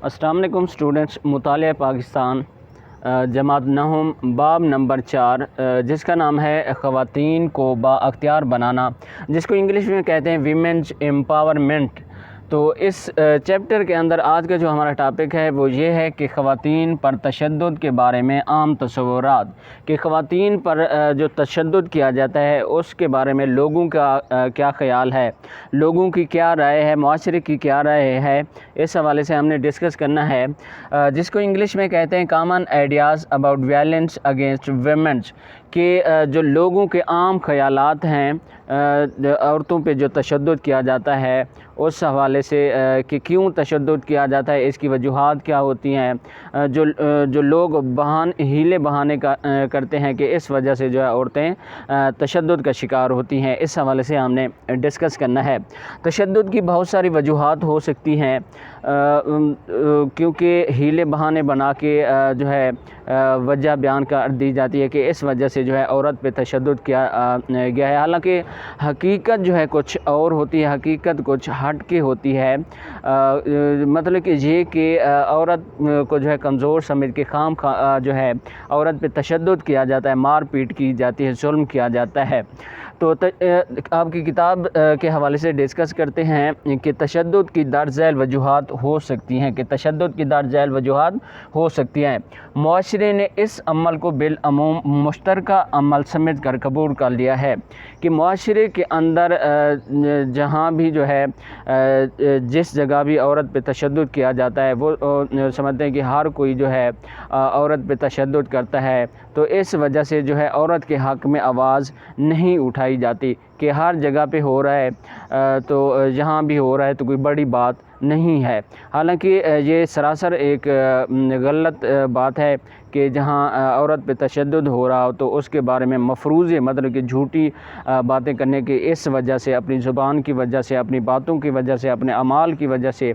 السلام علیکم اسٹوڈنٹس، مطالعہ پاکستان جماعت نہم باب نمبر 4 جس کا نام ہے خواتین کو با اختیار بنانا، جس کو انگلش میں کہتے ہیں ویمنز امپاورمنٹ۔ تو اس چیپٹر کے اندر آج کا جو ہمارا ٹاپک ہے وہ یہ ہے کہ خواتین پر تشدد کے بارے میں عام تصورات، کہ خواتین پر جو تشدد کیا جاتا ہے اس کے بارے میں لوگوں کا کیا خیال ہے، لوگوں کی کیا رائے ہے، معاشرے کی کیا رائے ہے، اس حوالے سے ہم نے ڈسکس کرنا ہے، جس کو انگلش میں کہتے ہیں common ideas about wellness against womens, کہ جو لوگوں کے عام خیالات ہیں عورتوں پہ جو تشدد کیا جاتا ہے اس حوالے سے کہ کیوں تشدد کیا جاتا ہے، اس کی وجوہات کیا ہوتی ہیں، جو لوگ ہیلے بہانے کرتے ہیں کہ اس وجہ سے جو ہے عورتیں تشدد کا شکار ہوتی ہیں، اس حوالے سے ہم نے ڈسکس کرنا ہے۔ تشدد کی بہت ساری وجوہات ہو سکتی ہیں، کیونکہ ہیلے بہانے بنا کے جو ہے وجہ بیان کر دی جاتی ہے کہ اس وجہ سے جو ہے عورت پہ تشدد کیا گیا ہے، حالانکہ حقیقت جو ہے کچھ اور ہوتی ہے، حقیقت کچھ ہٹ کے ہوتی ہے۔ مطلب کہ یہ کہ عورت کو جو ہے کمزور سمجھ کے خام جو ہے عورت پہ تشدد کیا جاتا ہے، مار پیٹ کی جاتی ہے، ظلم کیا جاتا ہے۔ تو آپ کی کتاب کے حوالے سے ڈسکس کرتے ہیں کہ تشدد کی درج ذیل وجوہات ہو سکتی ہیں، کہ تشدد کی درج ذیل وجوہات ہو سکتی ہیں۔ معاشرے نے اس عمل کو بالعموم مشترکہ عمل سمجھ کر قبول کر لیا ہے، کہ معاشرے کے اندر جہاں بھی جو ہے جس جگہ بھی عورت پہ تشدد کیا جاتا ہے وہ سمجھتے ہیں کہ ہر کوئی جو ہے عورت پہ تشدد کرتا ہے، تو اس وجہ سے جو ہے عورت کے حق میں آواز نہیں اٹھائی جاتی، کہ ہر جگہ پہ ہو رہا ہے تو جہاں بھی ہو رہا ہے تو کوئی بڑی بات نہیں ہے۔ حالانکہ یہ سراسر ایک غلط بات ہے کہ جہاں عورت پہ تشدد ہو رہا ہو تو اس کے بارے میں مفروضے، مطلب کہ جھوٹی باتیں کرنے کی اس وجہ سے، اپنی زبان کی وجہ سے، اپنی باتوں کی وجہ سے، اپنے اعمال کی وجہ سے،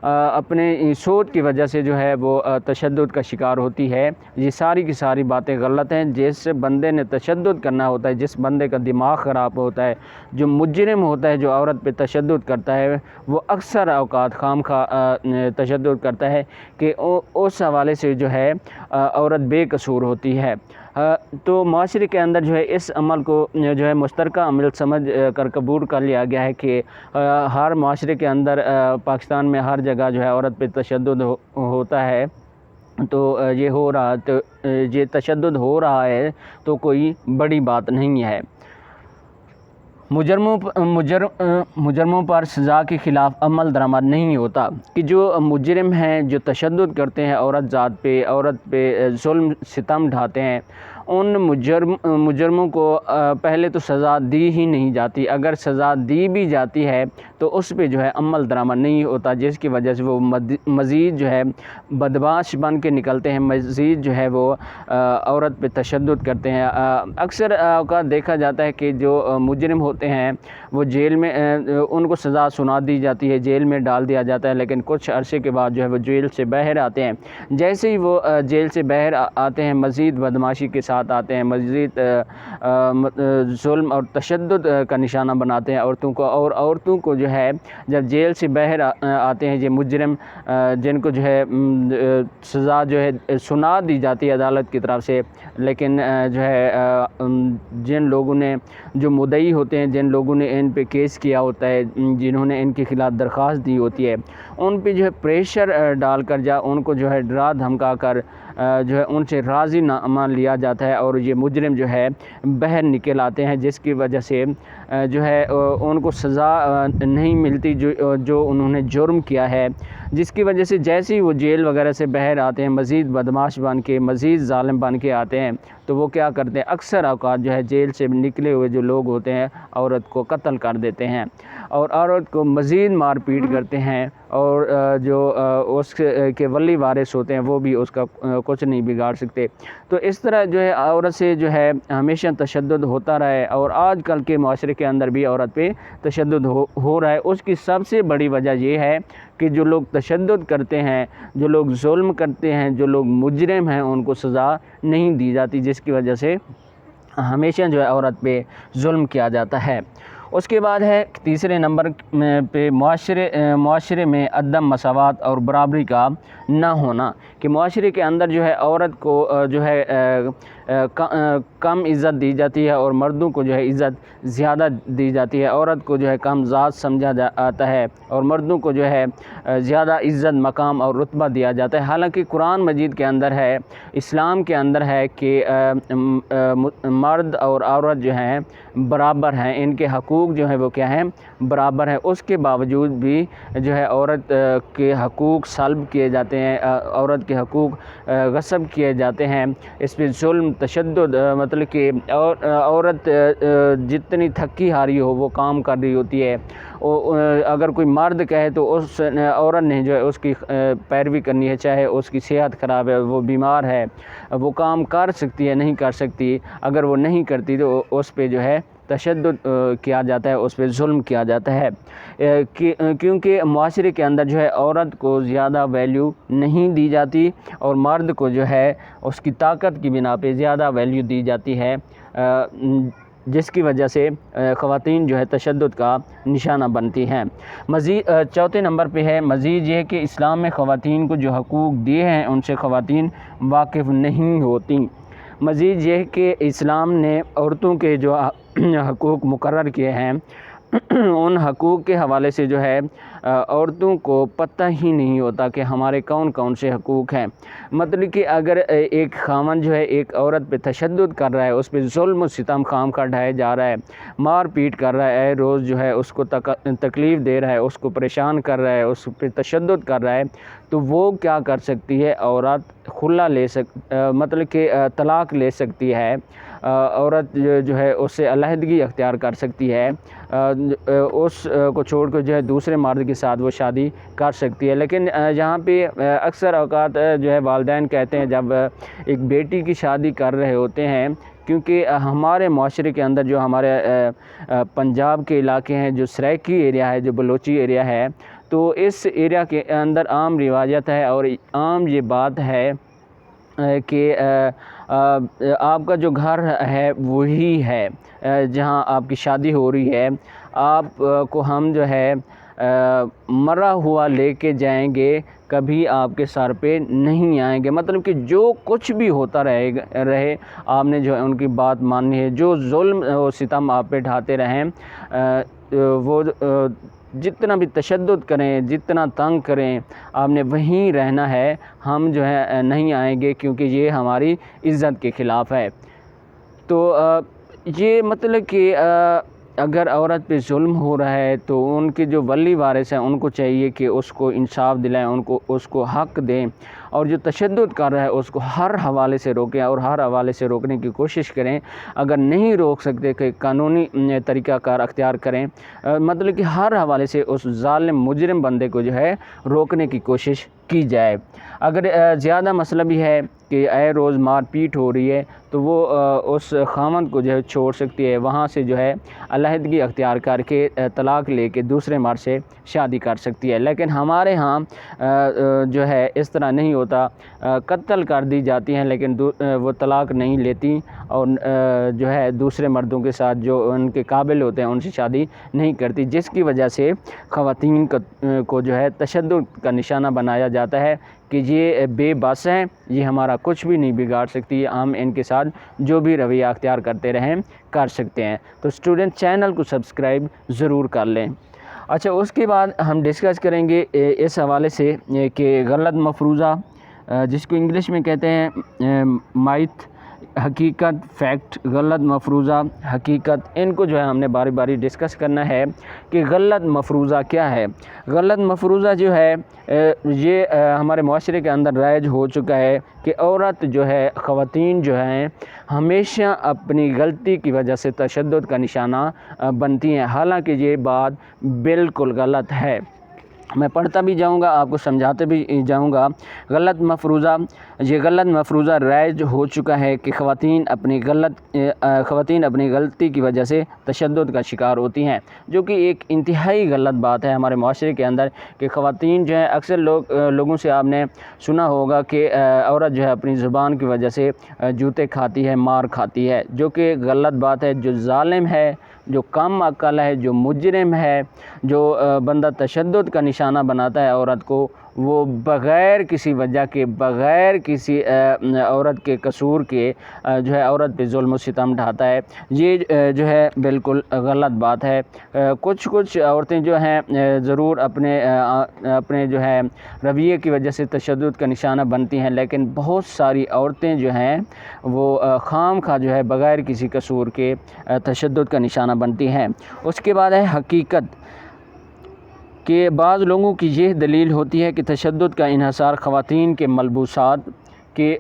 اپنے سوچ کی وجہ سے جو ہے وہ تشدد کا شکار ہوتی ہے۔ یہ ساری کی ساری باتیں غلط ہیں۔ جس بندے نے تشدد کرنا ہوتا ہے، جس بندے کا دماغ خراب ہوتا ہے، جو مجرم ہوتا ہے، جو عورت پہ تشدد کرتا ہے، وہ اکثر اوقات خام خواہ تشدد کرتا ہے کہ اس حوالے سے جو ہے عورت بے قصور ہوتی ہے۔ تو معاشرے کے اندر جو ہے اس عمل کو جو ہے مشترکہ عمل سمجھ کر قبول کر لیا گیا ہے کہ ہر معاشرے کے اندر پاکستان میں ہر جگہ جو ہے عورت پہ تشدد ہوتا ہے، تو یہ ہو رہا، تو یہ تشدد ہو رہا ہے تو کوئی بڑی بات نہیں ہے۔ مجرموں پر سزا کے خلاف عمل درآمد نہیں ہوتا، کہ جو مجرم ہیں، جو تشدد کرتے ہیں عورت ذات پہ، عورت پہ ظلم ستم ڈھاتے ہیں، ان مجرموں کو پہلے تو سزا دی ہی نہیں جاتی، اگر سزا دی بھی جاتی ہے تو اس پہ جو ہے عمل درآمد نہیں ہوتا، جس کی وجہ سے وہ مزید جو ہے بدمعاش بن کے نکلتے ہیں، مزید جو ہے وہ عورت پہ تشدد کرتے ہیں۔ اکثر اوقات دیکھا جاتا ہے کہ جو مجرم ہوتے ہیں وہ جیل میں ان کو سزا سنا دی جاتی ہے، جیل میں ڈال دیا جاتا ہے، لیکن کچھ عرصے کے بعد جو ہے وہ جیل سے باہر آتے ہیں۔ جیسے ہی وہ جیل سے باہر آتے ہیں مزید بدمعاشی کے ساتھ آتے ہیں، مزید ظلم اور تشدد کا نشانہ بناتے ہیں عورتوں کو، اور عورتوں کو جو ہے جب جیل سے باہر آتے ہیں یہ مجرم، جن کو جو ہے سزا جو ہے سنا دی جاتی ہے عدالت کی طرف سے، لیکن جو ہے جن لوگوں نے، جو مدعی ہوتے ہیں، جن لوگوں نے ان پہ کیس کیا ہوتا ہے، جنہوں نے ان کے خلاف درخواست دی ہوتی ہے، ان پہ جو ہے پریشر ڈال کر ان کو جو ہے ڈرا دھمکا کر جو ہے ان سے راضی نامہ لیا جاتا ہے، اور یہ مجرم جو ہے باہر نکل آتے ہیں، جس کی وجہ سے جو ہے ان کو سزا نہیں ملتی جو انہوں نے جرم کیا ہے، جس کی وجہ سے جیسے ہی وہ جیل وغیرہ سے باہر آتے ہیں مزید بدمعاش بن کے، مزید ظالم بن کے آتے ہیں، تو وہ کیا کرتے ہیں، اکثر اوقات جو ہے جیل سے نکلے ہوئے جو لوگ ہوتے ہیں عورت کو قتل کر دیتے ہیں، اور عورت کو مزید مار پیٹ کرتے ہیں، اور جو اس کے ولی وارث ہوتے ہیں وہ بھی اس کا کچھ نہیں بگاڑ سکتے۔ تو اس طرح جو ہے عورت سے جو ہے ہمیشہ تشدد ہوتا رہا ہے، اور آج کل کے معاشرے کے اندر بھی عورت پہ تشدد ہو رہا ہے۔ اس کی سب سے بڑی وجہ یہ ہے کہ جو لوگ تشدد کرتے ہیں، جو لوگ ظلم کرتے ہیں، جو لوگ مجرم ہیں، ان کو سزا نہیں دی جاتی، جس کی وجہ سے ہمیشہ جو ہے عورت پہ ظلم کیا جاتا ہے۔ اس کے بعد ہے تیسرے نمبر پہ معاشرے میں عدم مساوات اور برابری کا نہ ہونا، کہ معاشرے کے اندر جو ہے عورت کو جو ہے کم عزت دی جاتی ہے اور مردوں کو جو ہے عزت زیادہ دی جاتی ہے، عورت کو جو ہے کم ذات سمجھا جاتا ہے اور مردوں کو جو ہے زیادہ عزت مقام اور رتبہ دیا جاتا ہے۔ حالانکہ قرآن مجید کے اندر ہے، اسلام کے اندر ہے کہ مرد اور عورت جو ہیں برابر ہیں، ان کے حقوق جو ہیں وہ کیا ہیں، برابر ہیں۔ اس کے باوجود بھی جو ہے عورت کے حقوق سلب کیے جاتے ہیں، عورت کے حقوق غصب کیے جاتے ہیں، اس پہ ظلم تشدد، مطلب کہ عورت جتنی تھکی ہاری ہو وہ کام کر رہی ہوتی ہے، اگر کوئی مرد کہے تو اس عورت نے جو ہے اس کی پیروی کرنی ہے، چاہے اس کی صحت خراب ہے، وہ بیمار ہے، وہ کام کر سکتی ہے نہیں کر سکتی، اگر وہ نہیں کرتی تو اس پہ جو ہے تشدد کیا جاتا ہے، اس پہ ظلم کیا جاتا ہے، کیونکہ معاشرے کے اندر جو ہے عورت کو زیادہ ویلیو نہیں دی جاتی اور مرد کو جو ہے اس کی طاقت کی بنا پہ زیادہ ویلیو دی جاتی ہے، جس کی وجہ سے خواتین جو ہے تشدد کا نشانہ بنتی ہیں۔ مزید چوتھے نمبر پہ ہے مزید یہ کہ اسلام میں خواتین کو جو حقوق دیے ہیں ان سے خواتین واقف نہیں ہوتی۔ مزید یہ کہ اسلام نے عورتوں کے جو حقوق مقرر کیے ہیں ان حقوق کے حوالے سے جو ہے عورتوں کو پتہ ہی نہیں ہوتا کہ ہمارے کون کون سے حقوق ہیں۔ مطلب کہ اگر ایک خاوند جو ہے ایک عورت پہ تشدد کر رہا ہے، اس پہ ظلم و ستم خام کا ڈھایا جا رہا ہے، مار پیٹ کر رہا ہے، روز جو ہے اس کو تکلیف دے رہا ہے، اس کو پریشان کر رہا ہے، اس پہ تشدد کر رہا ہے، تو وہ کیا کر سکتی ہے؟ عورت خلا مطلب کہ طلاق لے سکتی ہے، عورت جو ہے اس سے علیحدگی اختیار کر سکتی ہے، اس کو چھوڑ کر جو ہے دوسرے مرد کے ساتھ وہ شادی کر سکتی ہے۔ لیکن یہاں پہ اکثر اوقات جو ہے والدین کہتے ہیں جب ایک بیٹی کی شادی کر رہے ہوتے ہیں، کیونکہ ہمارے معاشرے کے اندر جو ہمارے پنجاب کے علاقے ہیں، جو سرائکی ایریا ہے، جو بلوچی ایریا ہے، تو اس ایریا کے اندر عام روایت ہے اور عام یہ بات ہے کہ آپ کا جو گھر ہے وہی ہے جہاں آپ کی شادی ہو رہی ہے، آپ کو ہم جو ہے مرا ہوا لے کے جائیں گے، کبھی آپ کے سر پہ نہیں آئیں گے۔ مطلب کہ جو کچھ بھی ہوتا رہے آپ نے جو ہے ان کی بات ماننی ہے، جو ظلم و ستم آپ پہ ڈھاتے رہیں، وہ جتنا بھی تشدد کریں، جتنا تنگ کریں، آپ نے وہیں رہنا ہے، ہم جو ہے نہیں آئیں گے، کیونکہ یہ ہماری عزت کے خلاف ہے۔ تو یہ مطلب کہ اگر عورت پہ ظلم ہو رہا ہے تو ان کے جو ولی وارث ہیں ان کو چاہیے کہ اس کو انصاف دلائیں، اس کو حق دیں، اور جو تشدد کر رہا ہے اس کو ہر حوالے سے روکیں اور ہر حوالے سے روکنے کی کوشش کریں۔ اگر نہیں روک سکتے کہ قانونی طریقہ کار اختیار کریں، مطلب کہ ہر حوالے سے اس ظالم مجرم بندے کو جو ہے روکنے کی کوشش کی جائے۔ اگر زیادہ مسئلہ بھی ہے کہ روز مار پیٹ ہو رہی ہے تو وہ اس خاوند کو جو ہے چھوڑ سکتی ہے، وہاں سے جو ہے علیحدگی اختیار کر کے طلاق لے کے دوسرے مرد سے شادی کر سکتی ہے۔ لیکن ہمارے ہاں جو ہے اس طرح نہیں ہوتا، قتل کر دی جاتی ہیں لیکن وہ طلاق نہیں لیتی اور جو ہے دوسرے مردوں کے ساتھ جو ان کے قابل ہوتے ہیں ان سے شادی نہیں کرتی، جس کی وجہ سے خواتین کو جو ہے تشدد کا نشانہ بنایا جاتا ہے کہ یہ بے بس ہیں، یہ ہمارا کچھ بھی نہیں بگاڑ سکتی، ہم ان کے ساتھ جو بھی رویہ اختیار کرتے رہیں کر سکتے ہیں۔ تو اسٹوڈنٹ چینل کو سبسکرائب ضرور کر لیں۔ اچھا، اس کے بعد ہم ڈسکس کریں گے اس حوالے سے کہ غلط مفروضہ، جس کو انگلش میں کہتے ہیں مائتھ، حقیقت، فیکٹ، غلط مفروضہ، حقیقت، ان کو جو ہے ہم نے باری باری ڈسکس کرنا ہے کہ غلط مفروضہ کیا ہے۔ غلط مفروضہ جو ہے یہ ہمارے معاشرے کے اندر رائج ہو چکا ہے کہ عورت جو ہے، خواتین جو ہیں ہمیشہ اپنی غلطی کی وجہ سے تشدد کا نشانہ بنتی ہیں، حالانکہ یہ بات بالکل غلط ہے۔ میں پڑھتا بھی جاؤں گا، آپ کو سمجھاتے بھی جاؤں گا۔ غلط مفروضہ، یہ غلط مفروضہ رائج ہو چکا ہے کہ خواتین اپنی غلطی کی وجہ سے تشدد کا شکار ہوتی ہیں، جو کہ ایک انتہائی غلط بات ہے ہمارے معاشرے کے اندر کہ خواتین جو ہیں، اکثر لوگوں سے آپ نے سنا ہوگا کہ عورت جو ہے اپنی زبان کی وجہ سے جوتے کھاتی ہے، مار کھاتی ہے، جو کہ غلط بات ہے۔ جو ظالم ہے جو کم عقل ہے، جو مجرم ہے، جو بندہ تشدد کا نشانہ بناتا ہے عورت کو، وہ بغیر کسی وجہ کے، بغیر کسی عورت کے قصور کے جو ہے عورت پہ ظلم و ستم ڈھاتا ہے، یہ جو ہے بالکل غلط بات ہے۔ کچھ عورتیں جو ہیں ضرور اپنے جو ہے رویے کی وجہ سے تشدد کا نشانہ بنتی ہیں، لیکن بہت ساری عورتیں جو ہیں وہ خام خواہ جو ہے بغیر کسی قصور کے تشدد کا نشانہ بنتی ہیں۔ اس کے بعد ہے حقیقت کہ بعض لوگوں کی یہ دلیل ہوتی ہے کہ تشدد کا انحصار خواتین کے ملبوسات کہ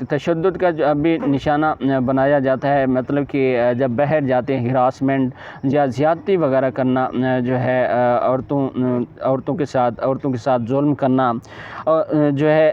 تشدد کا جو ابھی نشانہ بنایا جاتا ہے، مطلب کہ جب باہر جاتے ہیں ہراسمنٹ یا زیادتی وغیرہ کرنا، جو ہے عورتوں کے ساتھ ظلم کرنا جو ہے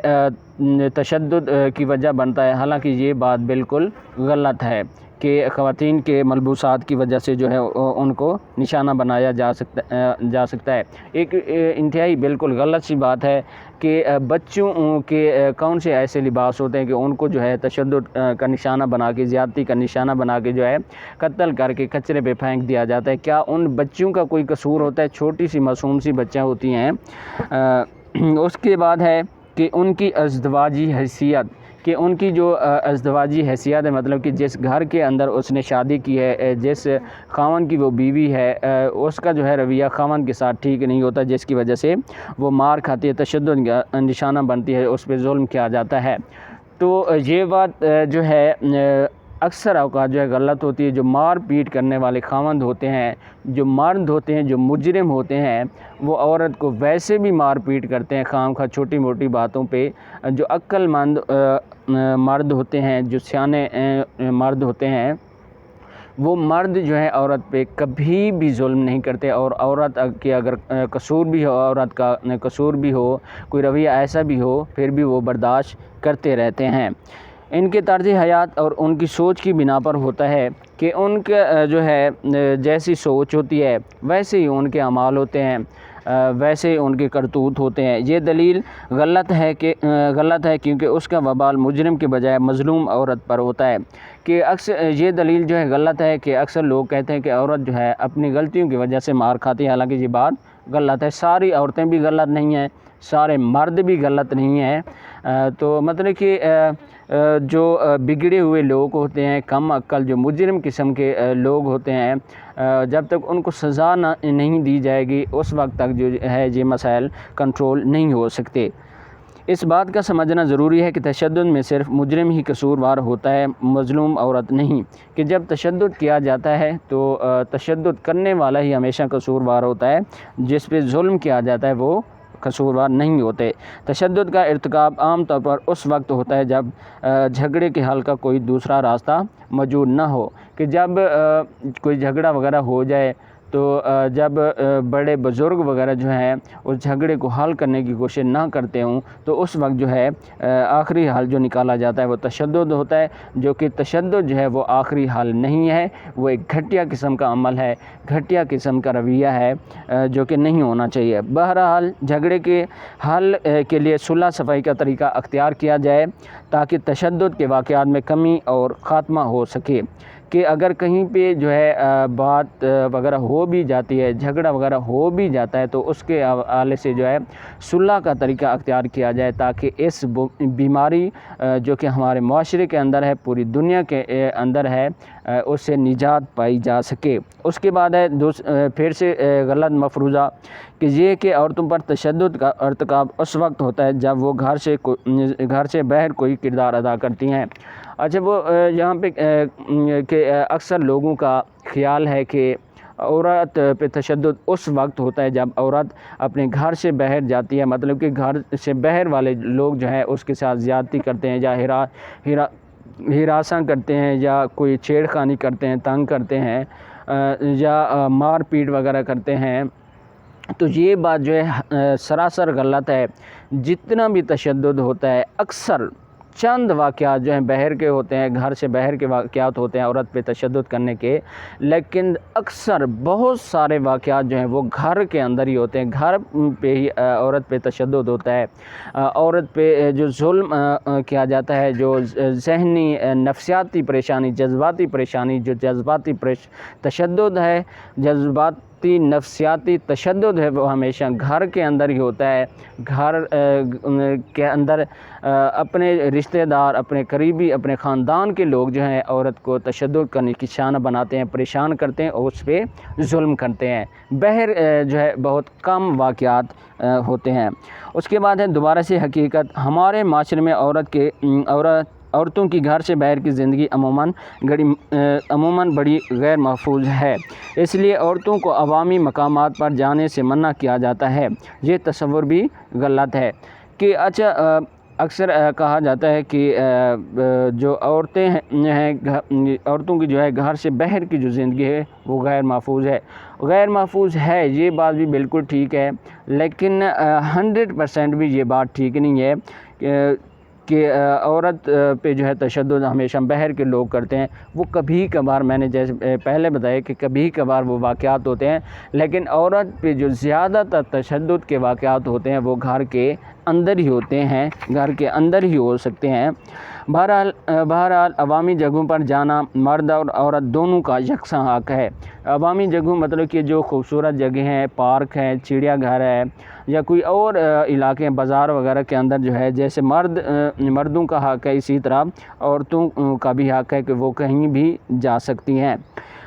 تشدد کی وجہ بنتا ہے۔ حالانکہ یہ بات بالکل غلط ہے کہ خواتین کے ملبوسات کی وجہ سے جو ہے ان کو نشانہ بنایا جا سکتا ہے۔ ایک انتہائی بالکل غلط سی بات ہے کہ بچوں کے کون سے ایسے لباس ہوتے ہیں کہ ان کو جو ہے تشدد کا نشانہ بنا کے، زیادتی کا نشانہ بنا کے جو ہے قتل کر کے کچرے پہ پھینک دیا جاتا ہے۔ کیا ان بچوں کا کوئی قصور ہوتا ہے؟ چھوٹی سی معصوم سی بچیاں ہوتی ہیں۔ اس کے بعد ہے کہ ان کی ازدواجی حیثیت، کہ ان کی جو ازدواجی حیثیت ہے، مطلب کہ جس گھر کے اندر اس نے شادی کی ہے، جس خاوند کی وہ بیوی ہے، اس کا جو ہے رویہ خاوند کے ساتھ ٹھیک نہیں ہوتا، جس کی وجہ سے وہ مار کھاتی ہے، تشدد کا نشانہ بنتی ہے، اس پہ ظلم کیا جاتا ہے۔ تو یہ بات جو ہے اکثر اوقات جو ہے غلط ہوتی ہے۔ جو مار پیٹ کرنے والے خاوند ہوتے ہیں، جو مرد ہوتے ہیں، جو مجرم ہوتے ہیں، وہ عورت کو ویسے بھی مار پیٹ کرتے ہیں خام خواہ چھوٹی موٹی باتوں پہ۔ جو عقل مند مرد ہوتے ہیں، جو سیانے مرد ہوتے ہیں، وہ مرد جو ہے عورت پہ کبھی بھی ظلم نہیں کرتے، اور عورت کے اگر قصور بھی ہو، عورت کا قصور بھی ہو، کوئی رویہ ایسا بھی ہو، پھر بھی وہ برداشت کرتے رہتے ہیں۔ ان کے طرز حیات اور ان کی سوچ کی بنا پر ہوتا ہے کہ ان کے جو ہے جیسی سوچ ہوتی ہے ویسے ہی ان کے اعمال ہوتے ہیں، ویسے ان کے کرتوت ہوتے ہیں۔ یہ دلیل غلط ہے کیونکہ اس کا وبال مجرم کے بجائے مظلوم عورت پر ہوتا ہے۔ کہ اکثر یہ دلیل جو ہے غلط ہے کہ اکثر لوگ کہتے ہیں کہ عورت جو ہے اپنی غلطیوں کی وجہ سے مار کھاتی ہے، حالانکہ یہ بات غلط ہے۔ ساری عورتیں بھی غلط نہیں ہیں، سارے مرد بھی غلط نہیں ہیں۔ تو مطلب کہ جو بگڑے ہوئے لوگ ہوتے ہیں، کم عقل جو مجرم قسم کے لوگ ہوتے ہیں، جب تک ان کو سزا نہیں دی جائے گی اس وقت تک جو ہے یہ مسائل کنٹرول نہیں ہو سکتے۔ اس بات کا سمجھنا ضروری ہے کہ تشدد میں صرف مجرم ہی قصوروار ہوتا ہے، مظلوم عورت نہیں۔ کہ جب تشدد کیا جاتا ہے تو تشدد کرنے والا ہی ہمیشہ قصوروار ہوتا ہے، جس پہ ظلم کیا جاتا ہے وہ قصوروار نہیں ہوتے۔ تشدد کا ارتکاب عام طور پر اس وقت ہوتا ہے جب جھگڑے کے حل کا کوئی دوسرا راستہ موجود نہ ہو۔ کہ جب کوئی جھگڑا وغیرہ ہو جائے تو جب بڑے بزرگ وغیرہ جو ہیں اس جھگڑے کو حل کرنے کی کوشش نہ کرتے ہوں تو اس وقت جو ہے آخری حل جو نکالا جاتا ہے وہ تشدد ہوتا ہے، جو کہ تشدد جو ہے وہ آخری حل نہیں ہے، وہ ایک گھٹیا قسم کا عمل ہے، گھٹیا قسم کا رویہ ہے جو کہ نہیں ہونا چاہیے۔ بہرحال جھگڑے کے حل کے لیے صلح صفائی کا طریقہ اختیار کیا جائے تاکہ تشدد کے واقعات میں کمی اور خاتمہ ہو سکے۔ کہ اگر کہیں پہ جو ہے بات وغیرہ ہو بھی جاتی ہے، جھگڑا وغیرہ ہو بھی جاتا ہے تو اس کے حوالے سے جو ہے صلح کا طریقہ اختیار کیا جائے تاکہ اس بیماری جو کہ ہمارے معاشرے کے اندر ہے، پوری دنیا کے اندر ہے، اس سے نجات پائی جا سکے۔ اس کے بعد ہے پھر سے غلط مفروضہ کہ یہ کہ عورتوں پر تشدد کا ارتکاب اس وقت ہوتا ہے جب وہ گھر سے باہر کوئی کردار ادا کرتی ہیں۔ اچھا، وہ یہاں پہ کہ اکثر لوگوں کا خیال ہے کہ عورت پہ تشدد اس وقت ہوتا ہے جب عورت اپنے گھر سے باہر جاتی ہے، مطلب کہ گھر سے باہر والے لوگ جو ہیں اس کے ساتھ زیادتی کرتے ہیں یا ہراساں کرتے ہیں یا کوئی چھیڑ خانی کرتے ہیں، تنگ کرتے ہیں یا مار پیٹ وغیرہ کرتے ہیں۔ تو یہ بات جو ہے سراسر غلط ہے۔ جتنا بھی تشدد ہوتا ہے اکثر چند واقعات جو ہیں باہر کے ہوتے ہیں، گھر سے باہر کے واقعات ہوتے ہیں عورت پہ تشدد کرنے کے، لیکن اکثر بہت سارے واقعات جو ہیں وہ گھر کے اندر ہی ہوتے ہیں، گھر پہ ہی عورت پہ تشدد ہوتا ہے، عورت پہ جو ظلم کیا جاتا ہے، جو ذہنی نفسیاتی پریشانی، جذباتی پریشانی، جو جذباتی تشدد ہے، جذباتی نفسیاتی تشدد ہے، وہ ہمیشہ گھر کے اندر ہی ہوتا ہے۔ گھر کے اندر اپنے رشتہ دار، اپنے قریبی، اپنے خاندان کے لوگ جو ہیں عورت کو تشدد کا نشانہ بناتے ہیں، پریشان کرتے ہیں اور اس پہ ظلم کرتے ہیں۔ باہر جو ہے بہت کم واقعات ہوتے ہیں۔ اس کے بعد ہے دوبارہ سے حقیقت۔ ہمارے معاشرے میں عورتوں کی گھر سے باہر کی زندگی عموماً بڑی غیر محفوظ ہے، اس لیے عورتوں کو عوامی مقامات پر جانے سے منع کیا جاتا ہے۔ یہ تصور بھی غلط ہے کہ اکثر کہا جاتا ہے کہ جو عورتیں ہیں، عورتوں کی جو ہے گھر سے باہر کی جو زندگی ہے وہ غیر محفوظ ہے۔ غیر محفوظ ہے، یہ بات بھی بالکل ٹھیک ہے، لیکن 100% بھی یہ بات ٹھیک نہیں ہے کہ عورت پہ جو ہے تشدد ہمیشہ باہر کے لوگ کرتے ہیں۔ وہ کبھی کبھار، میں نے جیسے پہلے بتایا کہ کبھی کبھار وہ واقعات ہوتے ہیں، لیکن عورت پہ جو زیادہ تر تشدد کے واقعات ہوتے ہیں وہ گھر کے اندر ہی ہوتے ہیں، گھر کے اندر ہی ہو سکتے ہیں۔ بہرحال عوامی جگہوں پر جانا مرد اور عورت دونوں کا یکساں حق ہے۔ عوامی جگہوں مطلب کہ جو خوبصورت جگہیں ہیں، پارک ہے، چڑیا گھر ہے، یا کوئی اور علاقے ہیں، بازار وغیرہ کے اندر جو ہے، جیسے مردوں کا حق ہے، اسی طرح عورتوں کا بھی حق ہے کہ وہ کہیں بھی جا سکتی ہیں۔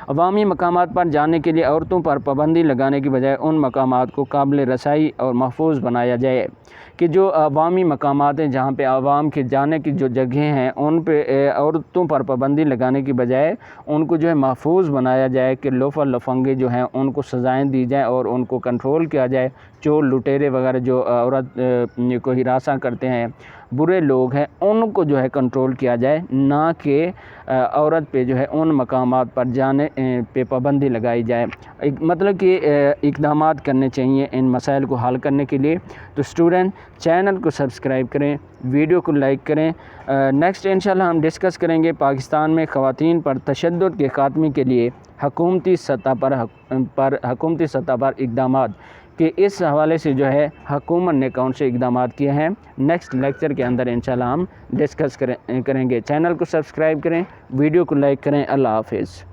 عوامی مقامات پر جانے کے لیے عورتوں پر پابندی لگانے کی بجائے ان مقامات کو قابل رسائی اور محفوظ بنایا جائے کہ جو عوامی مقامات ہیں، جہاں پہ عوام کے جانے کی جو جگہیں ہیں، ان پہ عورتوں پر پابندی لگانے کی بجائے ان کو جو ہے محفوظ بنایا جائے کہ لوفر لفنگے جو ہیں ان کو سزائیں دی جائیں اور ان کو کنٹرول کیا جائے۔ چور لٹیرے وغیرہ جو عورت کو ہراساں کرتے ہیں، برے لوگ ہیں، ان کو جو ہے کنٹرول کیا جائے، نہ کہ عورت پہ جو ہے ان مقامات پر جانے پہ پابندی لگائی جائے۔ مطلب کہ اقدامات کرنے چاہیے ان مسائل کو حل کرنے کے لیے۔ تو اسٹوڈنٹ، چینل کو سبسکرائب کریں، ویڈیو کو لائک کریں۔ نیکسٹ انشاءاللہ ہم ڈسکس کریں گے پاکستان میں خواتین پر تشدد کے خاتمے کے لیے حکومتی سطح پر اقدامات، کہ اس حوالے سے جو ہے حکومت نے کون سے اقدامات کیے ہیں۔ نیکسٹ لیکچر کے اندر انشاءاللہ ہم ڈسکس کریں گے۔ چینل کو سبسکرائب کریں، ویڈیو کو لائک کریں۔ اللہ حافظ۔